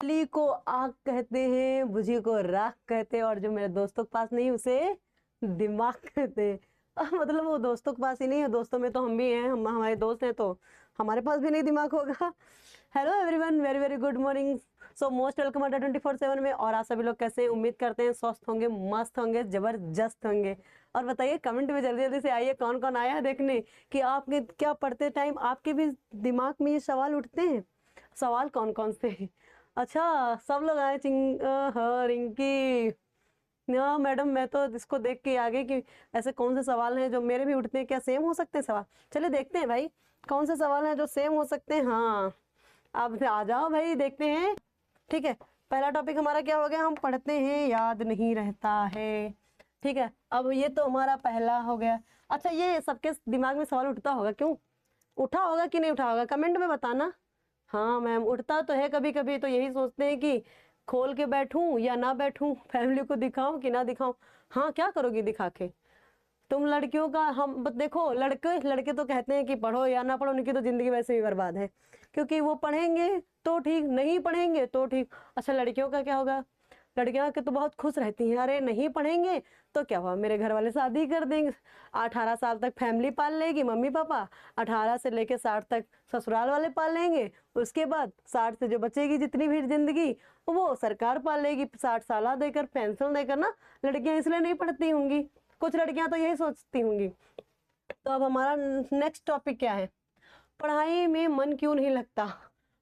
बिजली को आग कहते हैं, बुझी को राख कहते हैं, और जो मेरे दोस्तों के पास नहीं उसे दिमाग कहते हैं। मतलब वो दोस्तों के पास ही नहीं है, दोस्तों में तो हम भी हैं, हम हमारे दोस्त हैं तो हमारे पास भी नहीं दिमाग होगा। Hello everyone, very very good morning. So most welcome अड्डा 24/7 में। और आप सभी लोग कैसे हैं? उम्मीद करते हैं स्वस्थ होंगे, मस्त होंगे, जबरदस्त होंगे। और बताइए कमेंट में जल्दी जल्दी से आइए, कौन कौन आया है देखने कि आपके क्या पढ़ते टाइम आपके भी दिमाग में ये सवाल उठते हैं। सवाल कौन कौन से हैं? अच्छा, सब लोग आए। हाँ रिंकी, हाँ मैडम, मैं तो इसको देख के आ गई कि ऐसे कौन से सवाल हैं जो मेरे भी उठते हैं। क्या सेम हो सकते हैं सवाल? चलिए देखते हैं भाई, कौन से सवाल हैं जो सेम हो सकते हैं। हाँ, अब आ जाओ भाई, देखते हैं। ठीक है, पहला टॉपिक हमारा क्या हो गया? हम पढ़ते हैं याद नहीं रहता है। ठीक है, अब ये तो हमारा पहला हो गया। अच्छा, ये सबके दिमाग में सवाल उठता होगा, क्यों उठा होगा कि नहीं उठा होगा, कमेंट में बताना। हाँ मैम, उठता तो है कभी कभी, तो यही सोचते हैं कि खोल के बैठूं या ना बैठूं, फैमिली को दिखाऊं कि ना दिखाऊं। हाँ, क्या करोगी दिखा के? तुम लड़कियों का हम देखो, लड़के लड़के तो कहते हैं कि पढ़ो या ना पढ़ो, उनकी तो जिंदगी वैसे भी बर्बाद है, क्योंकि वो पढ़ेंगे तो ठीक, नहीं पढ़ेंगे तो ठीक। अच्छा, लड़कियों का क्या होगा? लड़कियां के तो बहुत खुश रहती हैं, अरे नहीं पढ़ेंगे तो क्या हुआ, मेरे घर वाले शादी कर देंगे, 18 साल तक फैमिली पाल लेगी मम्मी पापा, 18 से लेके 60 तक ससुराल वाले पाल लेंगे, उसके बाद 60 से जो बचेगी जितनी भी जिंदगी वो सरकार पाल लेगी, 60 साल देकर, पेंशन देकर ना। लड़कियां इसलिए नहीं पढ़ती होंगी, कुछ लड़कियां तो यही सोचती होंगी। तो अब हमारा नेक्स्ट टॉपिक क्या है? पढ़ाई में मन क्यों नहीं लगता?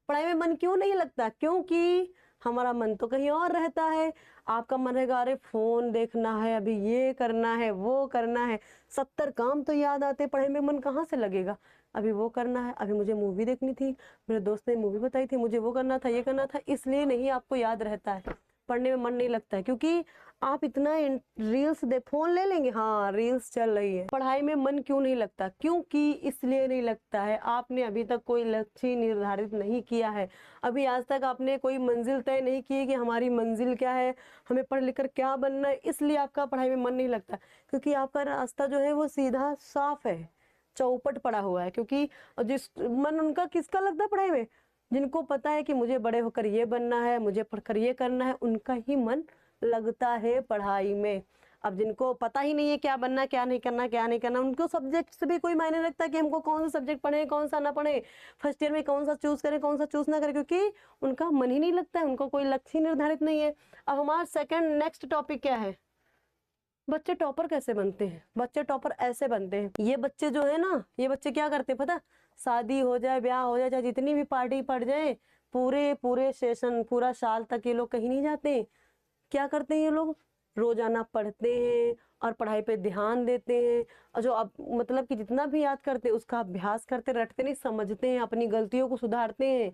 पढ़ाई में मन क्यों नहीं लगता? क्योंकि हमारा मन तो कहीं और रहता है। आपका मन रहेगा अरे फोन देखना है, अभी ये करना है, वो करना है, 70 काम तो याद आते, पढ़ाई में मन कहाँ से लगेगा? अभी वो करना है, अभी मुझे मूवी देखनी थी, मेरे दोस्त ने मूवी बताई थी, मुझे वो करना था, ये करना था, इसलिए नहीं आपको याद रहता है, पढ़ने में मन नहीं लगता है। क्योंकि आप इतना रील्स दे, फोन ले लेंगे, हाँ रील्स चल रही है। पढ़ाई में मन क्यों नहीं लगता? क्योंकि इसलिए नहीं लगता है, आपने अभी तक कोई लक्ष्य निर्धारित नहीं किया है। अभी आज तक आपने कोई मंजिल तय नहीं की है कि हमारी मंजिल क्या है, हमें पढ़ लिख कर क्या बनना है, इसलिए आपका पढ़ाई में मन नहीं लगता। क्योंकि आपका रास्ता जो है वो सीधा साफ है, चौपट पड़ा हुआ है। क्योंकि जिस मन उनका किसका लगता है पढ़ाई में? जिनको पता है कि मुझे बड़े होकर ये बनना है, मुझे पढ़कर ये करना है, उनका ही मन लगता है पढ़ाई में। अब जिनको पता ही नहीं है क्या बनना, क्या नहीं करना, क्या नहीं करना, उनको सब्जेक्ट से भी कोई मायने रखता है कि हमको कौन सा सब्जेक्ट पढ़े, कौन सा ना पढ़े, फर्स्ट ईयर में कौन सा चूज करें, कौन सा चूज ना करें, क्योंकि उनका मन ही नहीं लगता है, उनको कोई लक्ष्य निर्धारित नहीं है। अब हमारा सेकंड नेक्स्ट टॉपिक क्या है? बच्चे टॉपर कैसे बनते हैं? बच्चे टॉपर ऐसे बनते हैं, ये बच्चे जो है ना, ये बच्चे क्या करते हैं पता? शादी हो जाए, ब्याह हो जाए, चाहे जितनी भी पार्टी पड़ जाए, पूरे पूरे सेशन, पूरा साल तक ये लोग कहीं नहीं जाते। क्या करते हैं ये लोग? रोजाना पढ़ते हैं और पढ़ाई पे ध्यान देते हैं, और जो अब मतलब कि जितना भी याद करते हैं उसका अभ्यास करते, रटते नहीं, समझते हैं, अपनी गलतियों को सुधारते हैं।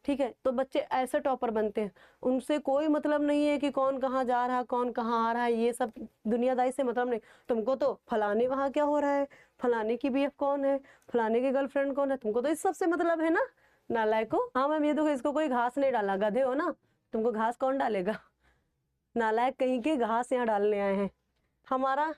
ठीक है, तो बच्चे ऐसे टॉपर बनते हैं। उनसे कोई मतलब नहीं है कि कौन कहाँ जा रहा है, कौन कहाँ आ रहा है, ये सब दुनियादारी से मतलब नहीं। तुमको तो फलाने वहाँ क्या हो रहा है, फलाने की बीएफ कौन है, फलाने की गर्लफ्रेंड कौन है, तुमको तो इस सब से मतलब है ना, नालायक हो। हाँ मैम, ये देखो, इसको कोई घास नहीं डाला, गधे हो ना, तुमको घास कौन डालेगा? नालायक कहीं के घास यहाँ डालने आए हैं। हमारा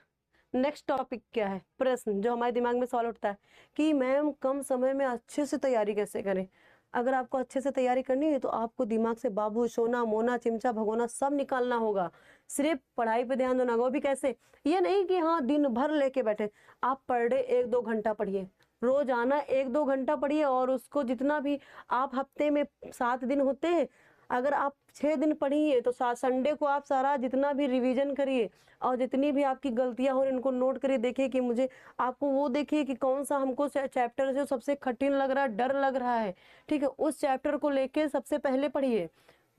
नेक्स्ट टॉपिक क्या है? प्रश्न जो हमारे दिमाग में सवाल उठता है कि मैम कम समय में अच्छे से तैयारी कैसे करें? अगर आपको अच्छे से तैयारी करनी है तो आपको दिमाग से बाबू सोना मोना चिमचा भगोना सब निकालना होगा, सिर्फ पढ़ाई पे ध्यान देना होगा। वो भी कैसे? ये नहीं कि हाँ दिन भर लेके बैठे, आप पर डे 1-2 घंटा पढ़िए, रोजाना 1-2 घंटा पढ़िए, और उसको जितना भी आप हफ्ते में 7 दिन होते हैं, अगर आप 6 दिन पढ़िए तो संडे को आप सारा जितना भी रिवीजन करिए, और जितनी भी आपकी गलतियां हो रही उनको नोट करिए, देखिए कि मुझे, आपको वो देखिए कि कौन सा हमको चैप्टर जो सबसे कठिन लग रहा है, डर लग रहा है, ठीक है, उस चैप्टर को लेके सबसे पहले पढ़िए,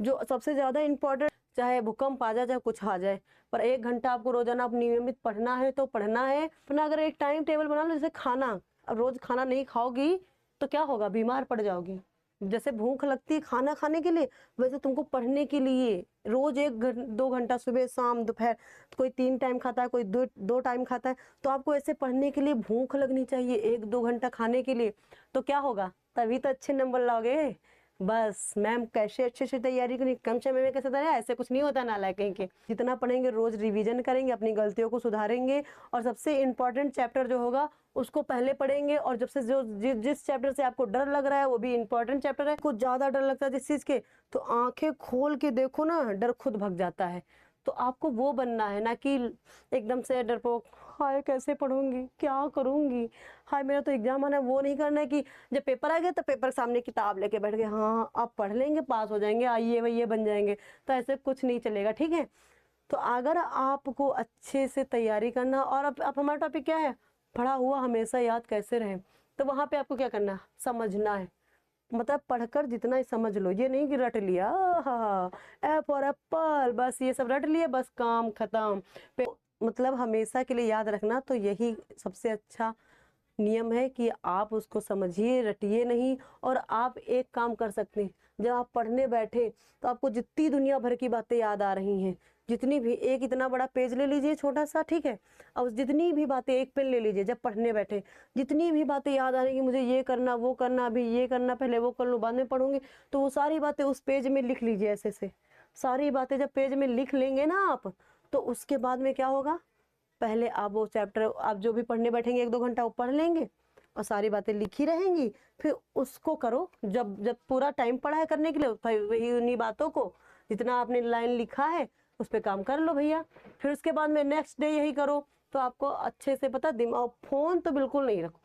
जो सबसे ज्यादा इम्पोर्टेंट, चाहे भूकंप आ जाए चाहे कुछ आ जाए, पर 1 घंटा आपको रोजाना आप नियमित पढ़ना है तो पढ़ना है। अपना अगर एक टाइम टेबल बना लो, जैसे खाना, अब रोज खाना नहीं खाओगी तो क्या होगा? बीमार पड़ जाओगी। जैसे भूख लगती है खाना खाने के लिए, वैसे तुमको पढ़ने के लिए रोज 1-2 घंटा, सुबह शाम दोपहर, कोई 3 टाइम खाता है, कोई 2 टाइम खाता है, तो आपको ऐसे पढ़ने के लिए भूख लगनी चाहिए 1-2 घंटा खाने के लिए। तो क्या होगा? तभी तो अच्छे नंबर लाओगे। बस मैम कैसे अच्छे से तैयारी करें, कम समय में कैसे तैयारी, ऐसे कुछ नहीं होता नालायक कहीं के। जितना पढ़ेंगे रोज रिवीजन करेंगे, अपनी गलतियों को सुधारेंगे, और सबसे इम्पोर्टेंट चैप्टर जो होगा उसको पहले पढ़ेंगे। और जब से जिस चैप्टर से आपको डर लग रहा है वो भी इम्पोर्टेंट चैप्टर है, कुछ ज्यादा डर लगता है जिस चीज के, तो आंखें खोल के देखो ना, डर खुद भग जाता है। तो आपको वो बनना है, ना कि एकदम से डरपोक, हाय कैसे पढ़ूंगी, क्या करूंगी, हाय मेरा तो एग्जाम आना है। वो नहीं करना है कि जब पेपर आ गया तो पेपर के सामने किताब लेके बैठ गए, हाँ आप पढ़ लेंगे पास हो जाएंगे, आइए वही बन जाएंगे। तो ऐसे कुछ नहीं चलेगा, ठीक है। तो अगर आपको अच्छे से तैयारी करना, और अब हमारा टॉपिक क्या है, पढ़ा हुआ हमेशा याद कैसे रहे, तो वहां पे आपको क्या करना है, समझना है। मतलब पढ़कर जितना ही समझ लो, ये नहीं कि रट लिया, हाँ ए फॉर एप्पल, बस ये सब रट लिया, बस काम खत्म। मतलब हमेशा के लिए याद रखना, तो यही सबसे अच्छा नियम है कि आप उसको समझिए, रटिए नहीं। और आप एक काम कर सकते हैं, जब आप पढ़ने बैठे तो आपको जितनी दुनिया भर की बातें याद आ रही हैं, जितनी भी, एक इतना बड़ा पेज ले लीजिए छोटा सा, ठीक है, और जितनी भी बातें, एक पेन ले लीजिए, जब पढ़ने बैठे जितनी भी बातें याद आ रही कि मुझे ये करना वो करना, अभी ये करना, पहले वो कर लूँ बाद में पढ़ूंगी, तो वो सारी बातें उस पेज में लिख लीजिए ऐसे से। सारी बातें जब पेज में लिख लेंगे ना आप, तो उसके बाद में क्या होगा, पहले आप वो चैप्टर आप जो भी पढ़ने बैठेंगे 1-2 घंटा वो पढ़ लेंगे, और सारी बातें लिखी रहेंगी। फिर उसको करो, जब जब पूरा टाइम पड़ा है करने के लिए, वही उन्हीं बातों को, जितना आपने लाइन लिखा है उस पर काम कर लो भैया। फिर उसके बाद में नेक्स्ट डे यही करो, तो आपको अच्छे से पता दिमाग। फोन तो बिल्कुल नहीं रखो,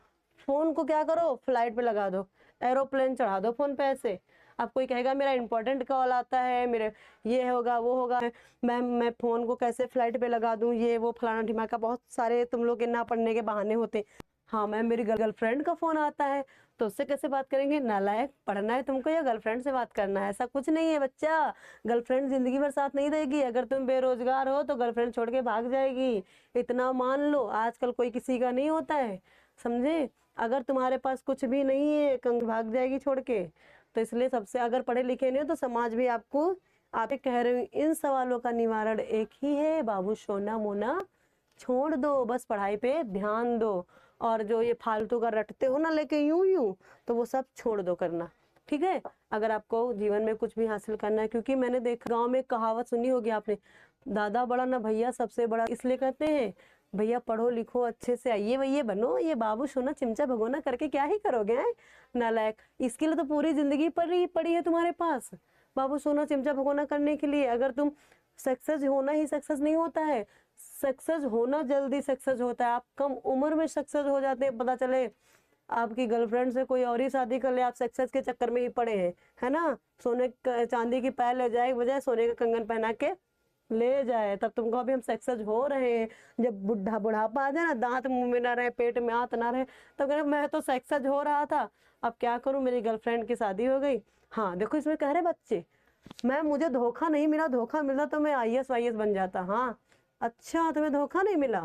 फोन को क्या करो, फ्लाइट पे लगा दो, एरोप्लेन चढ़ा दो फोन पे ऐसे। आप कोई कहेगा मेरा इंपॉर्टेंट कॉल आता है, मेरे ये होगा वो होगा, मैम मैं फोन को कैसे फ्लाइट पे लगा दूं, ये वो फलाना ढिमाका, बहुत सारे तुम लोग के ना पढ़ने के बहाने होते। हाँ मैम मेरी गर्लफ्रेंड का फोन आता है, तो उससे कैसे बात करेंगे, नालायक, पढ़ना है तुमको या गर्लफ्रेंड से बात करना है, ऐसा कुछ नहीं है बच्चा। गर्लफ्रेंड जिंदगी भर साथ नहीं देगी, अगर तुम बेरोजगार हो तो गर्लफ्रेंड छोड़ के भाग जाएगी, इतना मान लो। आजकल कोई किसी का नहीं होता है, समझे। अगर तुम्हारे पास कुछ भी नहीं है, कंग भाग जाएगी छोड़ के। तो इसलिए सबसे, अगर पढ़े लिखे नहीं हो तो समाज भी आपको, आप कह रहे हो, इन सवालों का निवारण एक ही है, बाबू सोना मोना छोड़ दो, बस पढ़ाई पे ध्यान दो। और जो ये फालतू का रटते हो ना लेके यूं यूं, तो वो सब छोड़ दो करना, ठीक है। अगर आपको जीवन में कुछ भी हासिल करना है, क्योंकि मैंने देखा गांव में कहावत सुनी होगी आपने, दादा बड़ा ना भैया सबसे बड़ा, इसलिए कहते हैं भैया पढ़ो लिखो अच्छे से, आइए वही बनो, ये बाबू सोना चिमचा भगोना करके क्या ही करोगे हैं नालायक। इसके लिए तो पूरी जिंदगी पड़ी है तुम्हारे पास, बाबू सोना चिमचा भगोना करने के लिए। अगर तुम सक्सेस होना ही सक्सेस नहीं होता है, सक्सेस होना जल्दी सक्सेस होता है, आप कम उम्र में सक्सेस हो जाते हैं, पता चले आपकी गर्लफ्रेंड से कोई और ही शादी कर ले, आप सक्सेस के चक्कर में ही पड़े हैं, है ना। सोने चांदी की पायल ले जाए बजाय सोने का कंगन पहना के ले जाए, तब तुमको अभी हम सक्सेस हो रहे हैं। जब बुढ़ापा आ जाए ना, दांत मुंह में ना रहे, पेट में आंत ना रहे, तब कह रहे मैं तो सक्सेस हो रहा था, अब क्या करूं, मेरी गर्लफ्रेंड की शादी हो गई। हाँ देखो इसमें कह रहे बच्चे, मैं मुझे धोखा नहीं मिला, धोखा मिला तो मैं IAS वाईएस बन जाता। हाँ अच्छा, तुम्हें धोखा नहीं मिला,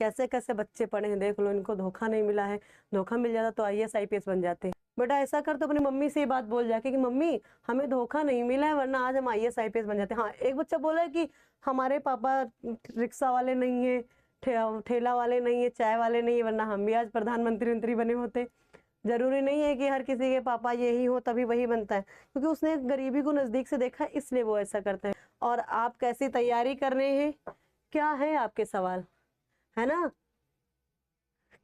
कैसे कैसे बच्चे पढ़े हैं देख लो, इनको धोखा नहीं मिला है, धोखा मिल जाता तो IAS IPS बन जाते। बेटा ऐसा कर, तो अपनी मम्मी से ये बात बोल जाके कि मम्मी हमें धोखा नहीं मिला है, वरना आज हम IAS IPS बन जाते। हाँ एक बच्चा बोला है कि हमारे पापा रिक्शा वाले नहीं है, ठेला वाले नहीं है, चाय वाले नहीं है, वरना हम भी आज प्रधानमंत्री मंत्री बने होते। जरूरी नहीं है कि हर किसी के पापा यही हो तभी वही बनता है, क्योंकि उसने गरीबी को नजदीक से देखा इसलिए वो ऐसा करते हैं। और आप कैसी तैयारी कर रहे हैं, क्या है आपके सवाल, है ना,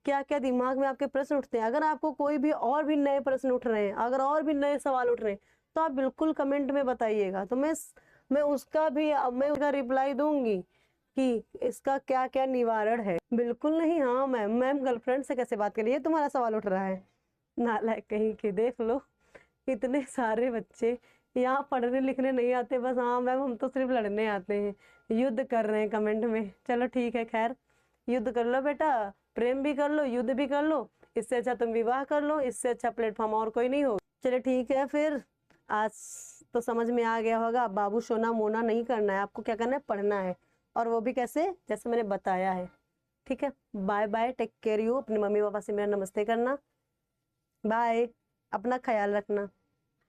क्या क्या दिमाग में आपके प्रश्न उठते हैं। अगर आपको कोई भी और भी नए प्रश्न उठ रहे हैं, अगर और भी नए सवाल उठ रहे हैं, तो आप बिल्कुल कमेंट में बताइएगा, तो मैं उसका भी, मैं उसका रिप्लाई दूंगी कि इसका क्या क्या निवारण है। बिल्कुल नहीं, हाँ मैम गर्लफ्रेंड से कैसे बात करिए, तुम्हारा सवाल उठ रहा है, नालायक कहीं के। देख लो इतने सारे बच्चे यहाँ पढ़ने लिखने नहीं आते, बस हाँ मैम हम तो सिर्फ लड़ने आते हैं, युद्ध कर रहे हैं कमेंट में। चलो ठीक है, खैर युद्ध कर लो बेटा, प्रेम भी कर लो, युद्ध भी कर लो, इससे अच्छा तुम विवाह कर लो, इससे अच्छा प्लेटफॉर्म और कोई नहीं हो। चलो ठीक है, फिर आज तो समझ में आ गया होगा, बाबू सोना मोना नहीं करना है, आपको क्या करना है, पढ़ना है, और वो भी कैसे, जैसे मैंने बताया है। ठीक है, bye bye, take care you, अपने मम्मी पापा से मेरा नमस्ते करना, बाय, अपना ख्याल रखना।